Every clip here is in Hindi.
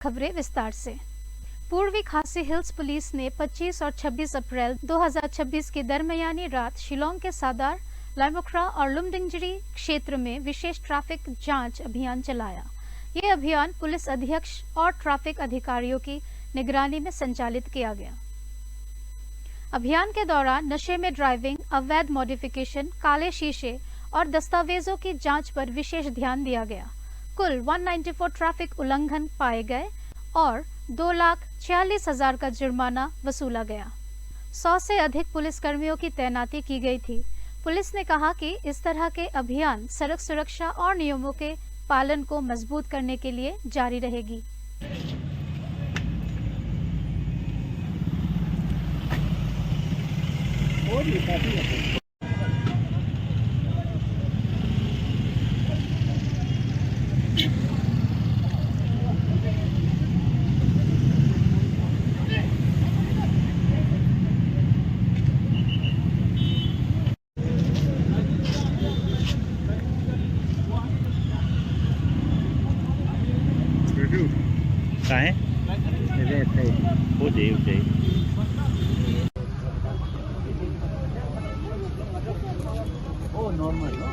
खबरें विस्तार से। पूर्वी खासी हिल्स पुलिस ने 25 और 26 अप्रैल 2026 के दरमियानी रात शिलोंग के सादार, लाइमुख्रा और लुमडिंगजिरी क्षेत्र में विशेष ट्रैफिक जांच अभियान चलाया। ये अभियान पुलिस अधीक्षक और ट्रैफिक अधिकारियों की निगरानी में संचालित किया गया। अभियान के दौरान नशे में ड्राइविंग, अवैध मॉडिफिकेशन, काले शीशे और दस्तावेजों की जांच पर विशेष ध्यान दिया गया। कुल 194 ट्रैफिक उल्लंघन पाए गए और 2,46,000 का जुर्माना वसूला गया। 100 से अधिक पुलिसकर्मियों की तैनाती की गई थी। पुलिस ने कहा कि इस तरह के अभियान सड़क सुरक्षा और नियमों के पालन को मजबूत करने के लिए जारी रहेगी। काय हो जाए Oh, normal, no?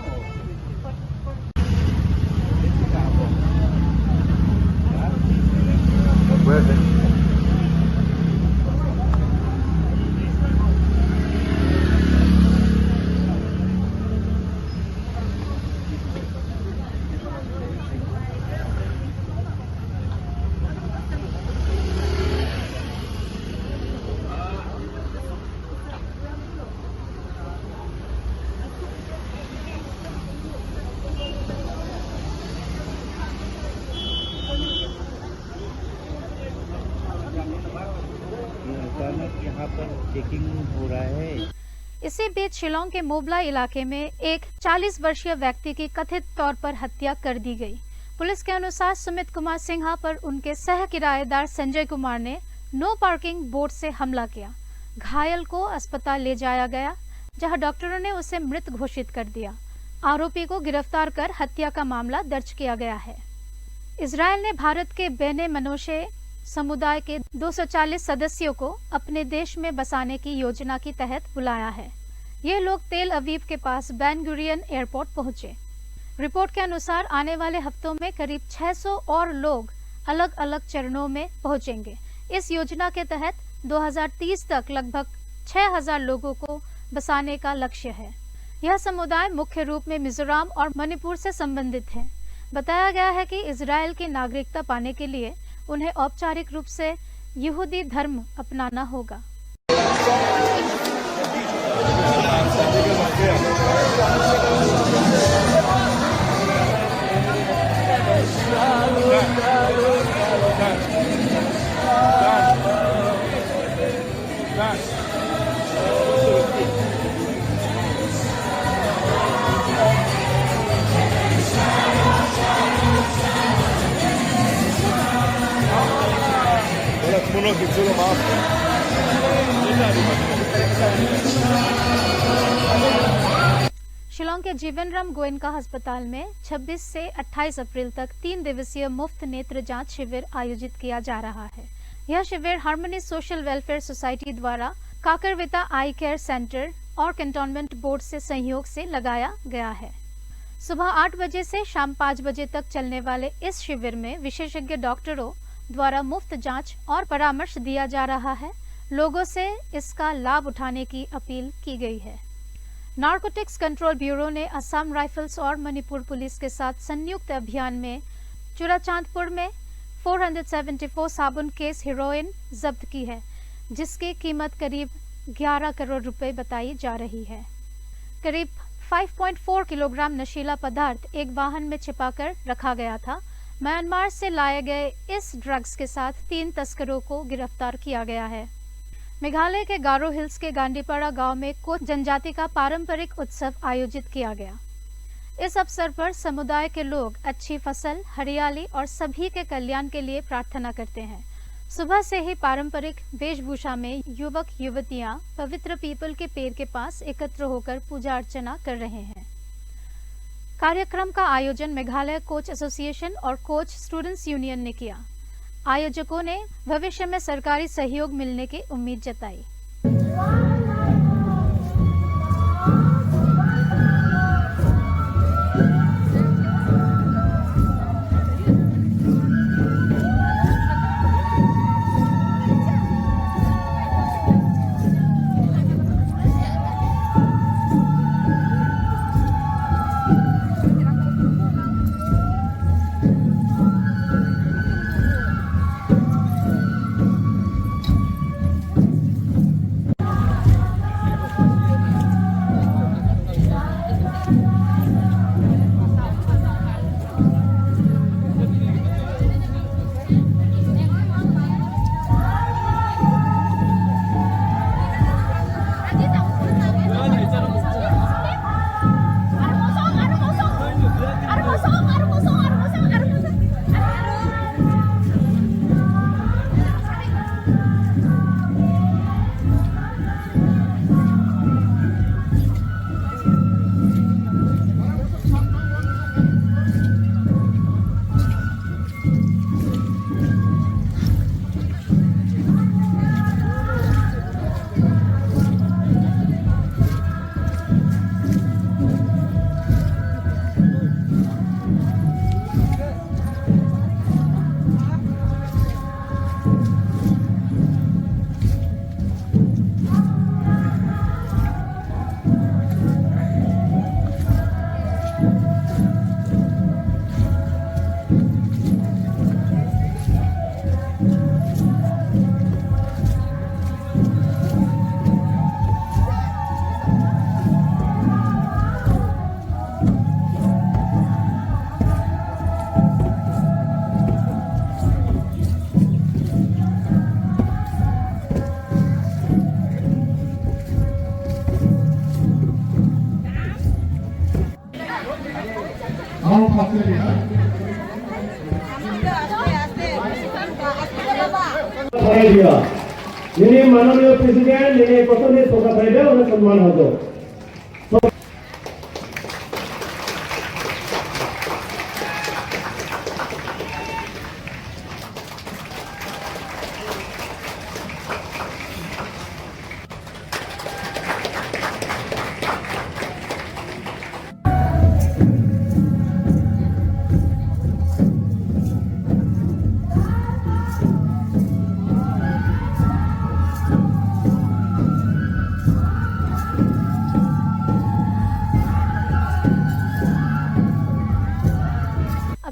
अचानक यहाँ पर चेकिंग हो रहा है। इसी बीच शिलोंग के मोबला इलाके में एक 40 वर्षीय व्यक्ति की कथित तौर पर हत्या कर दी गई। पुलिस के अनुसार सुमित कुमार सिन्हा पर उनके सह किराएदार संजय कुमार ने नो पार्किंग बोर्ड से हमला किया। घायल को अस्पताल ले जाया गया, जहां डॉक्टरों ने उसे मृत घोषित कर दिया। आरोपी को गिरफ्तार कर हत्या का मामला दर्ज किया गया है। इजरायल ने भारत के बेने मनोशे समुदाय के 240 सदस्यों को अपने देश में बसाने की योजना के तहत बुलाया है। ये लोग तेल अवीव के पास बेन गुरियन एयरपोर्ट पहुंचे। रिपोर्ट के अनुसार आने वाले हफ्तों में करीब 600 और लोग अलग अलग चरणों में पहुंचेंगे। इस योजना के तहत 2030 तक लगभग 6,000 लोगों को बसाने का लक्ष्य है। यह समुदाय मुख्य रूप में मिजोरम और मणिपुर से संबंधित है। बताया गया है कि इजरायल की नागरिकता पाने के लिए उन्हें औपचारिक रूप से यहूदी धर्म अपनाना होगा। शिलोंग के जीवनराम गोयनका अस्पताल में 26 से 28 अप्रैल तक 3 दिवसीय मुफ्त नेत्र जांच शिविर आयोजित किया जा रहा है। यह शिविर हार्मनी सोशल वेलफेयर सोसाइटी द्वारा काकरविता आई केयर सेंटर और कैंटोनमेंट बोर्ड से सहयोग से लगाया गया है। सुबह 8 बजे से शाम 5 बजे तक चलने वाले इस शिविर में विशेषज्ञ डॉक्टरों द्वारा मुफ्त जांच और परामर्श दिया जा रहा है। लोगों से इसका लाभ उठाने की अपील की गई है। नारकोटिक्स कंट्रोल ब्यूरो ने असम राइफल्स और मणिपुर पुलिस के साथ संयुक्त अभियान में चुराचांदपुर में 474 साबुन केस हेरोइन जब्त की है, जिसकी कीमत करीब 11 करोड़ रुपए बताई जा रही है। करीब 5.4 किलोग्राम नशीला पदार्थ एक वाहन में छिपाकर रखा गया था। म्यांमार से लाए गए इस ड्रग्स के साथ 3 तस्करों को गिरफ्तार किया गया है। मेघालय के गारो हिल्स के गांडीपाड़ा गांव में कोच जनजाति का पारंपरिक उत्सव आयोजित किया गया। इस अवसर पर समुदाय के लोग अच्छी फसल, हरियाली और सभी के कल्याण के लिए प्रार्थना करते हैं। सुबह से ही पारंपरिक वेशभूषा में युवक युवतियां पवित्र पीपल के पेड़ के पास एकत्र होकर पूजा अर्चना कर रहे हैं। कार्यक्रम का आयोजन मेघालय कोच एसोसिएशन और कोच स्टूडेंट्स यूनियन ने किया। आयोजकों ने भविष्य में सरकारी सहयोग मिलने की उम्मीद जताई। ini माननीय प्रेसिडेंट ini पसंद सोका साइड उन्हें सम्मान हो दो।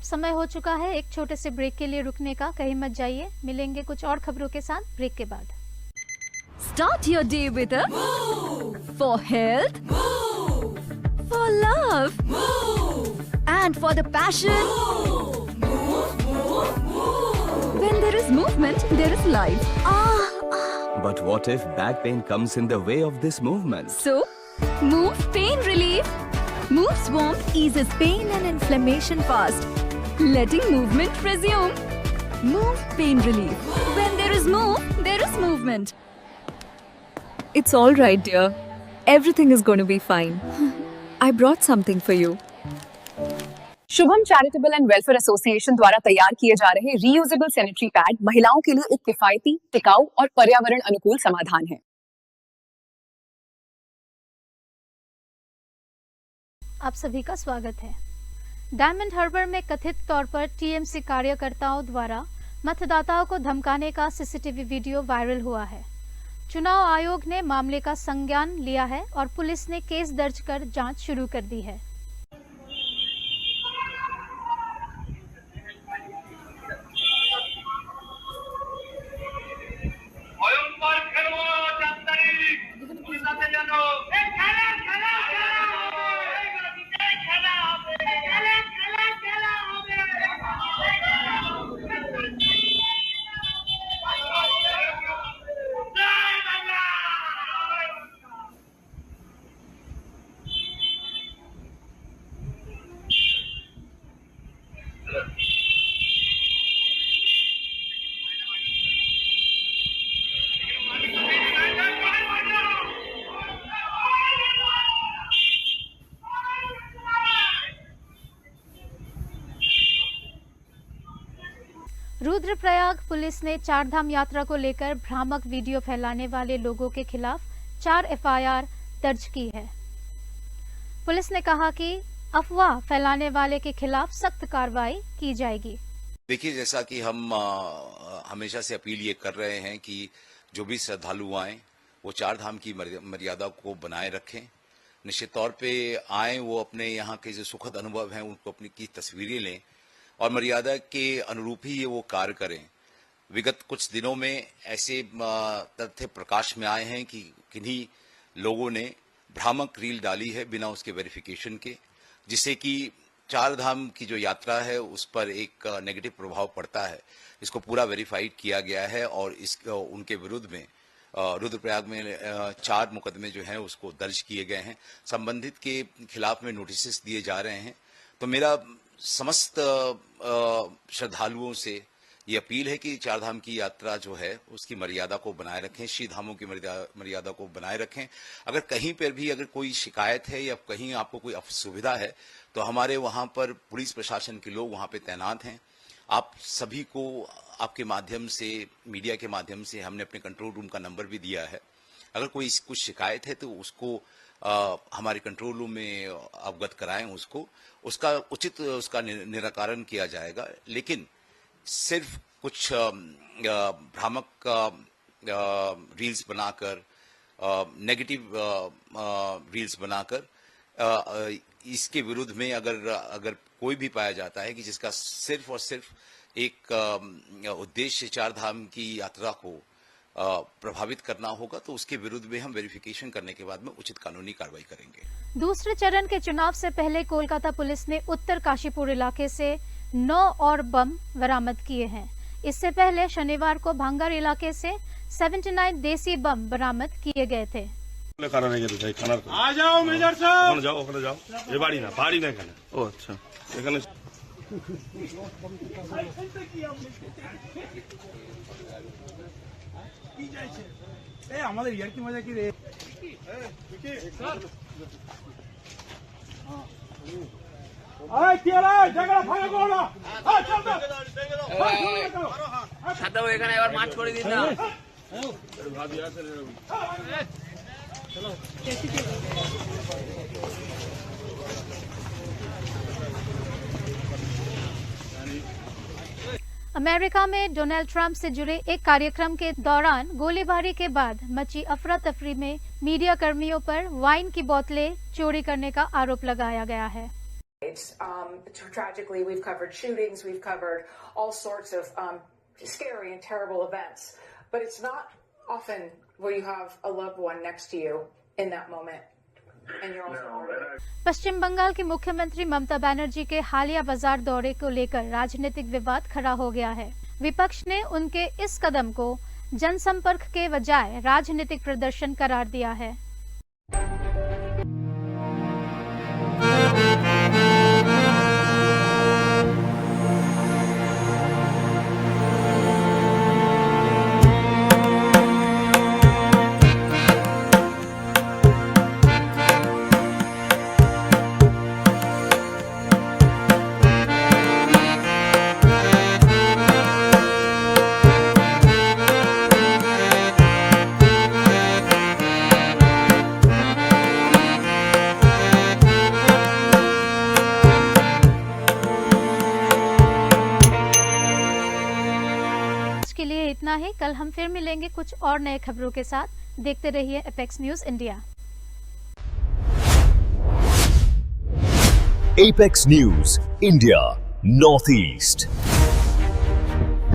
समय हो चुका है एक छोटे से ब्रेक के लिए रुकने का। कहीं मत जाइए, मिलेंगे कुछ और खबरों के साथ ब्रेक के बाद। Start your day with a move. For health, move. For love, move. And for the passion, move. Move, move, move. When there is movement, there is life. But what if back pain comes in the way of this movement? So, Move Pain Relief. Move's warmth eases pain and inflammation fast, letting movement resume. Move Pain Relief. When there is move, there is movement. It's all right, dear. Everything is going to be fine. I brought something for you. Shubham charitable and welfare association द्वारा तैयार किए जा रहे रीयूजेबल सैनिटरी पैड महिलाओं के लिए एक किफायती, टिकाऊ और पर्यावरण अनुकूल समाधान है। आप सभी का स्वागत है। डायमंड हार्बर में कथित तौर पर टीएमसी कार्यकर्ताओं द्वारा मतदाताओं को धमकाने का सीसीटीवी वीडियो वायरल हुआ है। चुनाव आयोग ने मामले का संज्ञान लिया है और पुलिस ने केस दर्ज कर जांच शुरू कर दी है। रुद्रप्रयाग पुलिस ने चारधाम यात्रा को लेकर भ्रामक वीडियो फैलाने वाले लोगों के खिलाफ 4 एफआईआर दर्ज की है। पुलिस ने कहा कि अफवाह फैलाने वाले के खिलाफ सख्त कार्रवाई की जाएगी। देखिए, जैसा कि हम हमेशा से अपील ये कर रहे हैं कि जो भी श्रद्धालु आए वो चारधाम की मर्यादा को बनाए रखें। निश्चित तौर पे आए, वो अपने यहाँ के जो सुखद अनुभव हैं उनको अपनी की तस्वीरें लें और मर्यादा के अनुरूप ही ये वो कार्य करें। विगत कुछ दिनों में ऐसे तथ्य प्रकाश में आए हैं कि किन्हीं लोगों ने भ्रामक रील डाली है बिना उसके वेरिफिकेशन के, जिससे कि चारधाम की जो यात्रा है उस पर एक नेगेटिव प्रभाव पड़ता है। इसको पूरा वेरीफाइड किया गया है और उनके विरुद्ध में रुद्रप्रयाग में 4 मुकदमे जो हैं उसको दर्ज किए गए हैं। संबंधित के खिलाफ में नोटिस दिए जा रहे हैं। तो मेरा समस्त श्रद्धालुओं से ये अपील है कि चारधाम की यात्रा जो है उसकी मर्यादा को बनाए रखें, श्री धामों की मर्यादा को बनाए रखें। अगर कहीं पर भी अगर कोई शिकायत है या कहीं आपको कोई असुविधा है तो हमारे वहाँ पर पुलिस प्रशासन के लोग वहाँ पे तैनात हैं। आप सभी को आपके माध्यम से, मीडिया के माध्यम से हमने अपने कंट्रोल रूम का नंबर भी दिया है। अगर कोई कुछ शिकायत है तो उसको हमारे कंट्रोल रूम में अवगत कराएं, उसका उचित निराकरण किया जाएगा। लेकिन सिर्फ कुछ भ्रामक रील्स बनाकर, नेगेटिव रील्स बनाकर इसके विरुद्ध में अगर कोई भी पाया जाता है कि जिसका सिर्फ और सिर्फ एक उद्देश्य चारधाम की यात्रा को प्रभावित करना होगा, तो उसके विरुद्ध में हम वेरिफिकेशन करने के बाद में उचित कानूनी कार्रवाई करेंगे। दूसरे चरण के चुनाव से पहले कोलकाता पुलिस ने उत्तर काशीपुर इलाके से 9 और बम बरामद किए हैं। इससे पहले शनिवार को भांगर इलाके से 79 देसी बम बरामद किए गए थे। आ जाओ मेजर साहब, जाओ ये बाड़ी ना खाना। ओ अच्छा, এখানে কি যাইছে এ আমাদের ইয়ার কি মজা কি রে স্যার। আয় তিয়ারা জায়গা ফাঁকা করো না। আয় চল তো সাদা এখানে এবার মাছ করে দিন না। ভাবি আছে चलो। अमेरिका में डोनाल्ड ट्रंप से जुड़े एक कार्यक्रम के दौरान गोलीबारी के बाद मची अफरा तफरी में मीडिया कर्मियों पर वाइन की बोतलें चोरी करने का आरोप लगाया गया है। Tragically, we've covered shootings, we've covered all sorts of scary and terrible events, but it's not often where you have a loved one next to you in that moment. And you're also पश्चिम बंगाल की मुख्यमंत्री ममता बनर्जी के हालिया बाजार दौरे को लेकर राजनीतिक विवाद खड़ा हो गया है। विपक्ष ने उनके इस कदम को जनसंपर्क के बजाय राजनीतिक प्रदर्शन करार दिया है। के लिए इतना ही। कल हम फिर मिलेंगे कुछ और नए खबरों के साथ। देखते रहिए apex news India. Apex News India Northeast।